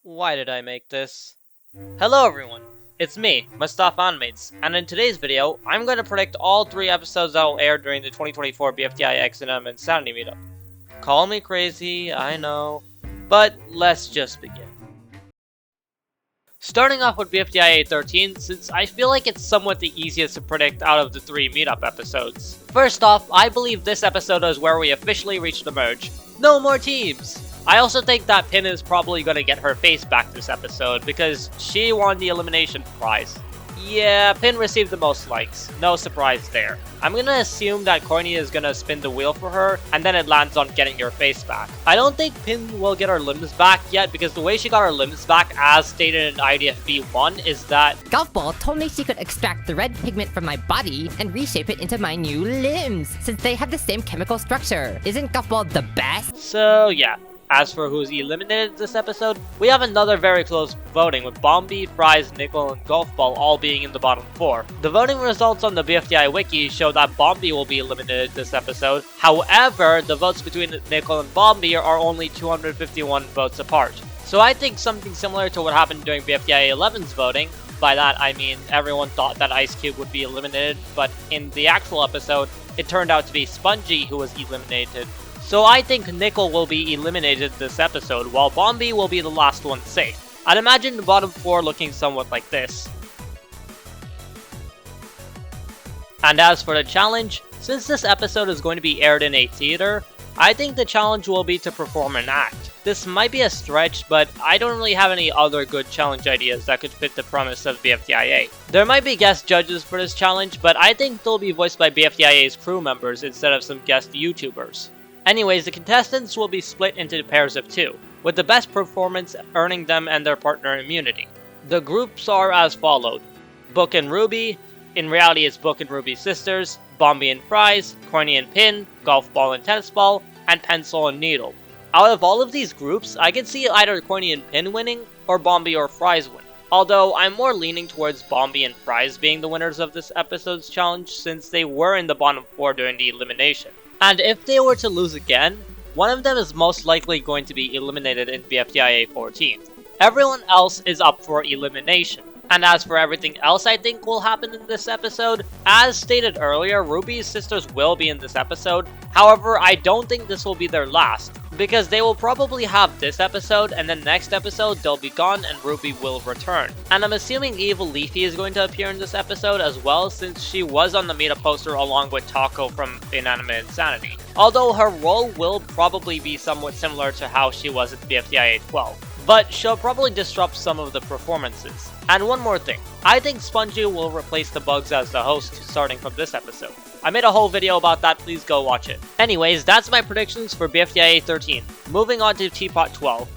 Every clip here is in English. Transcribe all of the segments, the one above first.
Why did I make this? Hello everyone, it's me, Mustafa Animates, and in today's video, I'm going to predict all 3 episodes that will air during the 2024 BFDI Inanimate Insanity meetup. Call me crazy, I know, but let's just begin. Starting off with BFDIA 13, since I feel like it's somewhat the easiest to predict out of the 3 meetup episodes. First off, I believe this episode is where we officially reach the merge. No more teams! I also think that Pin is probably going to get her face back this episode because she won the elimination prize. Yeah, Pin received the most likes, no surprise there. I'm gonna assume that Courtney is gonna spin the wheel for her, and then it lands on getting your face back. I don't think Pin will get her limbs back yet, because the way she got her limbs back, as stated in IDFB 1, is that Golf Ball told me she could extract the red pigment from my body and reshape it into my new limbs, since they have the same chemical structure. Isn't Golf Ball the best? So yeah. As for who's eliminated this episode, we have another very close voting with Bombi, Fries, Nickel, and Golf Ball all being in the bottom 4. The voting results on the BFDI wiki show that Bombi will be eliminated this episode. However, the votes between Nickel and Bombi are only 251 votes apart. So I think something similar to what happened during BFDI 11's voting. By that I mean everyone thought that Ice Cube would be eliminated, but in the actual episode, it turned out to be Spongy who was eliminated. So I think Nickel will be eliminated this episode, while Bombi will be the last one safe. I'd imagine the bottom 4 looking somewhat like this. And as for the challenge, since this episode is going to be aired in a theater, I think the challenge will be to perform an act. This might be a stretch, but I don't really have any other good challenge ideas that could fit the premise of BFDIA. There might be guest judges for this challenge, but I think they'll be voiced by BFDIA's crew members instead of some guest YouTubers. Anyways, the contestants will be split into pairs of 2, with the best performance earning them and their partner immunity. The groups are as followed: Book and Ruby, in reality it's Book and Ruby's sisters, Bombi and Fries, Courtney and Pin, Golf Ball and Tennis Ball, and Pencil and Needle. Out of all of these groups, I can see either Courtney and Pin winning, or Bombi or Fries winning. Although I'm more leaning towards Bombi and Fries being the winners of this episode's challenge since they were in the bottom 4 during the elimination. And if they were to lose again, one of them is most likely going to be eliminated in BFDIA 14. Everyone else is up for elimination. And as for everything else I think will happen in this episode, as stated earlier, Ruby's sisters will be in this episode. However, I don't think this will be their last, because they will probably have this episode, and then next episode they'll be gone and Ruby will return. And I'm assuming Evil Leafy is going to appear in this episode as well, since she was on the meetup poster along with Taco from Inanimate Insanity. Although her role will probably be somewhat similar to how she was at BFDIA 12. But she'll probably disrupt some of the performances. And one more thing, I think Spongy will replace the Bugs as the host starting from this episode. I made a whole video about that, please go watch it. Anyways, that's my predictions for BFDIA 13. Moving on to TPOT 12.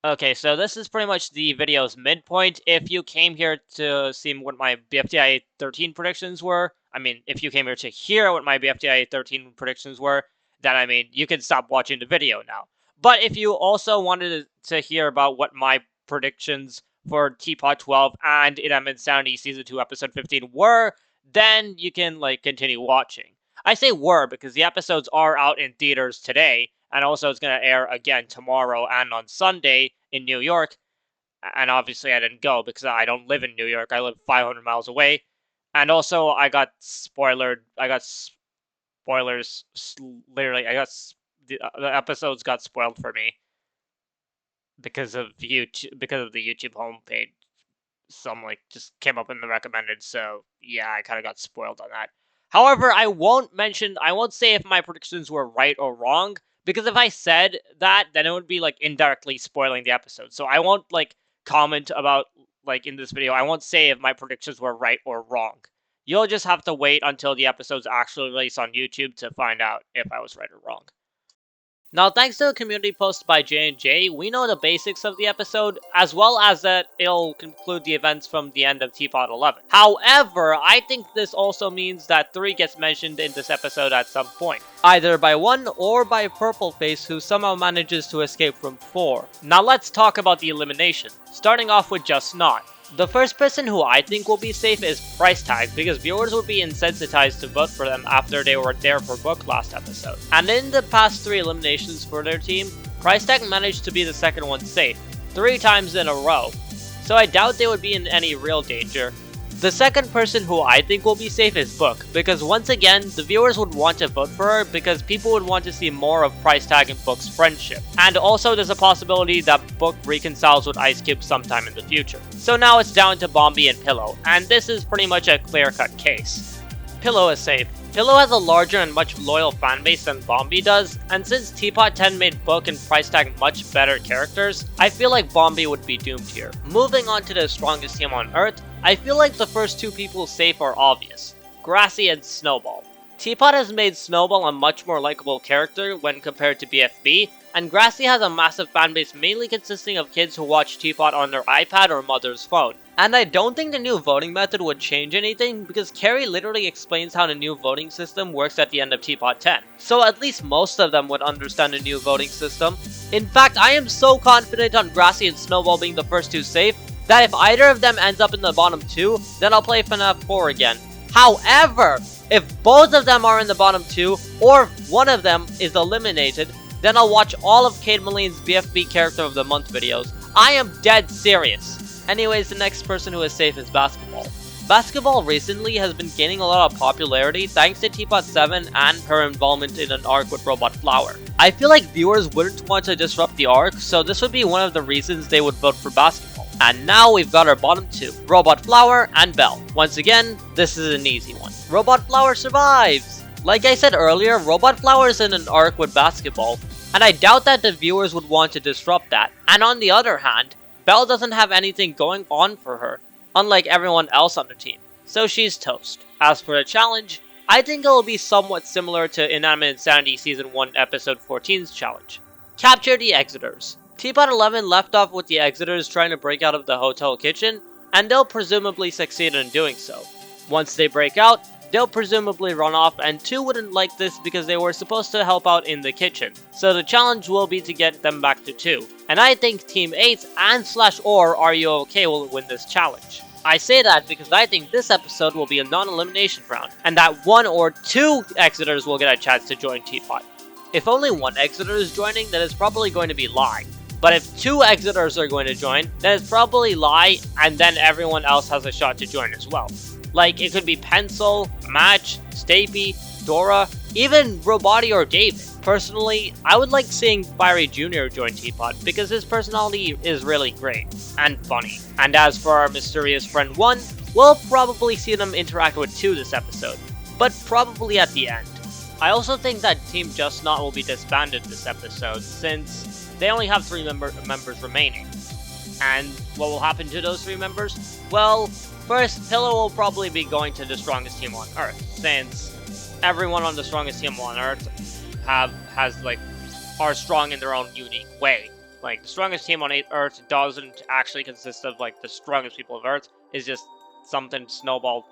Okay, so this is pretty much the video's midpoint. If you came here to see what my BFDIA 13 predictions were, if you came here to hear what my BFDIA 13 predictions were, then you can stop watching the video now. But if you also wanted to hear about what my predictions for TPOT 12 and Inanimate Insanity Season 2 Episode 15 were, then you can, continue watching. I say were because the episodes are out in theaters today, and also it's going to air again tomorrow and on Sunday in New York. And obviously I didn't go because I don't live in New York, I live 500 miles away. And also I got spoilers, literally, the episodes got spoiled for me because of YouTube, because of the YouTube homepage. Some just came up in the recommended, so yeah, I kind of got spoiled on that. However, I won't say if my predictions were right or wrong, because if I said that, then it would be indirectly spoiling the episode. So I won't comment about in this video. I won't say if my predictions were right or wrong. You'll just have to wait until the episode's actually released on YouTube to find out if I was right or wrong. Now, thanks to a community post by J&J, we know the basics of the episode, as well as that it'll conclude the events from the end of TPOT 11. However, I think this also means that 3 gets mentioned in this episode at some point, either by 1 or by Purpleface, who somehow manages to escape from 4. Now let's talk about the elimination, starting off with Just Not. The first person who I think will be safe is Price Tag, because viewers would be insensitized to vote for them after they were there for Book last episode. And in the past 3 eliminations for their team, Price Tag managed to be the second one safe. 3 times in a row, so I doubt they would be in any real danger. The second person who I think will be safe is Book, because once again, the viewers would want to vote for her because people would want to see more of Price Tag and Book's friendship. And also there's a possibility that Book reconciles with Ice Cube sometime in the future. So now it's down to Bombi and Pillow, and this is pretty much a clear-cut case. Pillow is safe. Pillow has a larger and much loyal fanbase than Bombi does, and since Teapot 10 made Book and Price Tag much better characters, I feel like Bombi would be doomed here. Moving on to the strongest team on Earth, I feel like the first 2 people safe are obvious, Grassy and Snowball. Teapot has made Snowball a much more likable character when compared to BFB, and Grassy has a massive fanbase mainly consisting of kids who watch Teapot on their iPad or mother's phone. And I don't think the new voting method would change anything because Carrie literally explains how the new voting system works at the end of Teapot 10. So at least most of them would understand the new voting system. In fact, I am so confident on Grassy and Snowball being the first 2 safe that if either of them ends up in the bottom 2, then I'll play FNAF 4 again. However, if both of them are in the bottom 2, or one of them is eliminated, then I'll watch all of Kate Maline's BFB Character of the Month videos. I am dead serious. Anyways, the next person who is safe is Basketball. Basketball recently has been gaining a lot of popularity thanks to Teapot 7 and her involvement in an arc with Robot Flower. I feel like viewers wouldn't want to disrupt the arc, so this would be one of the reasons they would vote for Basketball. And now we've got our bottom 2, Robot Flower and Belle. Once again, this is an easy one. Robot Flower survives! Like I said earlier, Robot Flower is in an arc with Basketball, and I doubt that the viewers would want to disrupt that. And on the other hand, Belle doesn't have anything going on for her, unlike everyone else on the team, so she's toast. As for the challenge, I think it will be somewhat similar to Inanimate Insanity Season 1 Episode 14's challenge. Capture the Exiters. Teapot 11 left off with the Exiters trying to break out of the hotel kitchen, and they'll presumably succeed in doing so. Once they break out, they'll presumably run off, and 2 wouldn't like this because they were supposed to help out in the kitchen. So the challenge will be to get them back to 2. And I think Team 8 and /or Are You OK will win this challenge. I say that because I think this episode will be a non-elimination round, and that 1 or 2 Exiters will get a chance to join Teapot. If only 1 Exiter is joining, then it's probably going to be Lai. But if 2 Exiters are going to join, then it's probably Lai, and then everyone else has a shot to join as well. Like, it could be Pencil, Match, Stapy, Dora, even Roboti or David. Personally, I would like seeing Fiery Jr. join Teapot because his personality is really great and funny. And as for our mysterious friend 1, we'll probably see them interact with 2 this episode, but probably at the end. I also think that Team Just Not will be disbanded this episode since they only have 3 members remaining. And what will happen to those 3 members? Well, first, Pillow will probably be going to the strongest team on Earth, since everyone on the strongest team on Earth are strong in their own unique way. Like, the strongest team on Earth doesn't actually consist of, like, the strongest people of Earth. It's just something Snowball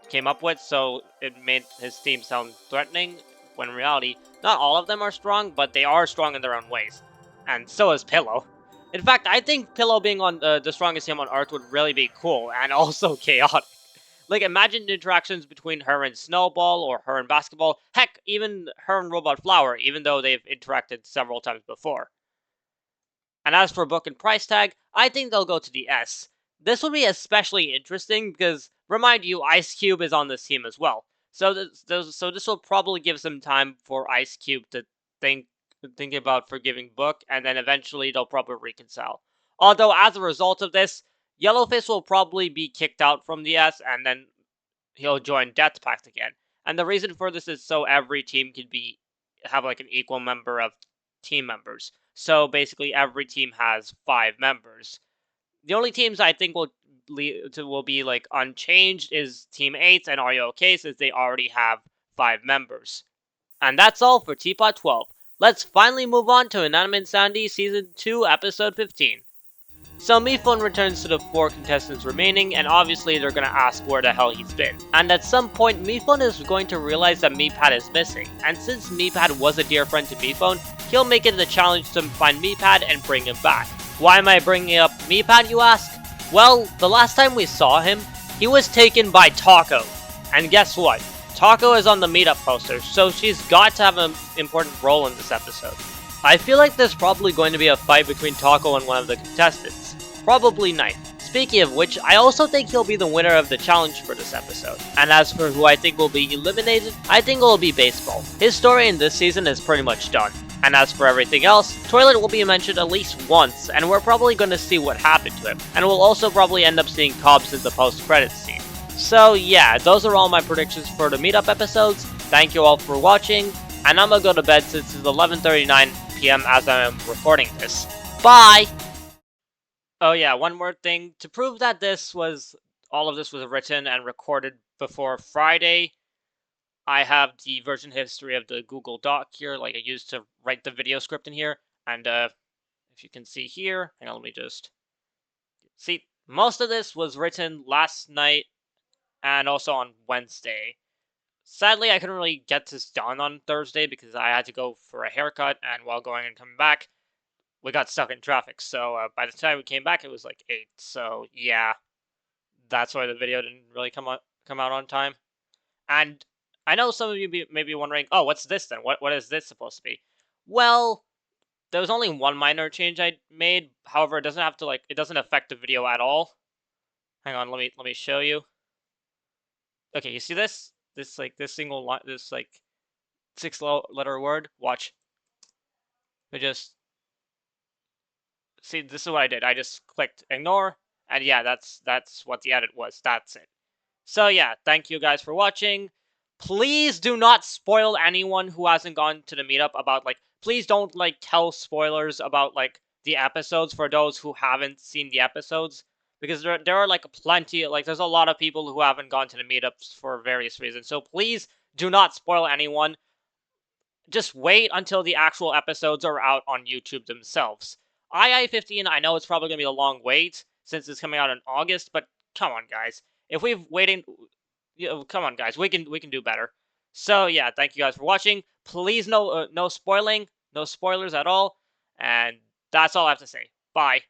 came up with, so it made his team sound threatening, when in reality, not all of them are strong, but they are strong in their own ways. And so is Pillow. In fact, I think Pillow being on the strongest team on Earth would really be cool, and also chaotic. Like, imagine the interactions between her and Snowball, or her and Basketball, heck, even her and Robot Flower, even though they've interacted several times before. And as for Book and Price Tag, I think they'll go to the S. This will be especially interesting because, remind you, Ice Cube is on this team as well. So this will probably give some time for Ice Cube to think about forgiving Book, and then eventually they'll probably reconcile. Although, as a result of this, Yellowface will probably be kicked out from the S, and then he'll join Death Pact again. And the reason for this is so every team can have like an equal number of team members. So basically, every team has 5 members. The only teams I think will be like unchanged is Team 8 and Are You OK, since they already have 5 members. And that's all for Teapot 12. Let's finally move on to Inanimate Insanity Season 2, Episode 15. So Mifun returns to the 4 contestants remaining, and obviously they're gonna ask where the hell he's been. And at some point, Mifun is going to realize that Meepad is missing, and since Meepad was a dear friend to Mifun, he'll make it the challenge to find Meepad and bring him back. Why am I bringing up Meepad, you ask? Well, the last time we saw him, he was taken by Taco. And guess what? Taco is on the meetup poster, so she's got to have an important role in this episode. I feel like there's probably going to be a fight between Taco and one of the contestants. Probably Knight. Speaking of which, I also think he'll be the winner of the challenge for this episode. And as for who I think will be eliminated, I think it will be Baseball. His story in this season is pretty much done. And as for everything else, Toilet will be mentioned at least once, and we're probably going to see what happened to him. And we'll also probably end up seeing Cobbs in the post-credits scene. So yeah, those are all my predictions for the meetup episodes. Thank you all for watching, and I'm gonna go to bed since it's 11:39 p.m. as I am recording this. Bye! Oh yeah, one more thing. To prove that all of this was written and recorded before Friday, I have the version history of the Google Doc here, like I used to write the video script in here, and if you can see here, hang on, let me just... See, most of this was written last night and also on Wednesday. Sadly, I couldn't really get this done on Thursday because I had to go for a haircut, and while going and coming back, we got stuck in traffic. So by the time we came back, it was like 8. So yeah, that's why the video didn't really come out on time. And I know some of you may be wondering, oh, what's this then? What is this supposed to be? Well, there was only one minor change I made. However, it doesn't have to it doesn't affect the video at all. Hang on, let me show you. Okay, you see this? This single line, this 6-letter word. Watch. I just see. This is what I did. I just clicked ignore, and yeah, that's what the edit was. That's it. So yeah, thank you guys for watching. Please do not spoil anyone who hasn't gone to the meetup about please don't tell spoilers about the episodes for those who haven't seen the episodes, because there are plenty, there's a lot of people who haven't gone to the meetups for various reasons. So please do not spoil anyone. Just wait until the actual episodes are out on YouTube themselves. II15, I know it's probably going to be a long wait since it's coming out in August, but come on, guys. If we've waiting, come on, guys, we can do better. So yeah, thank you guys for watching. Please no spoiling, no spoilers at all, and that's all I have to say. Bye.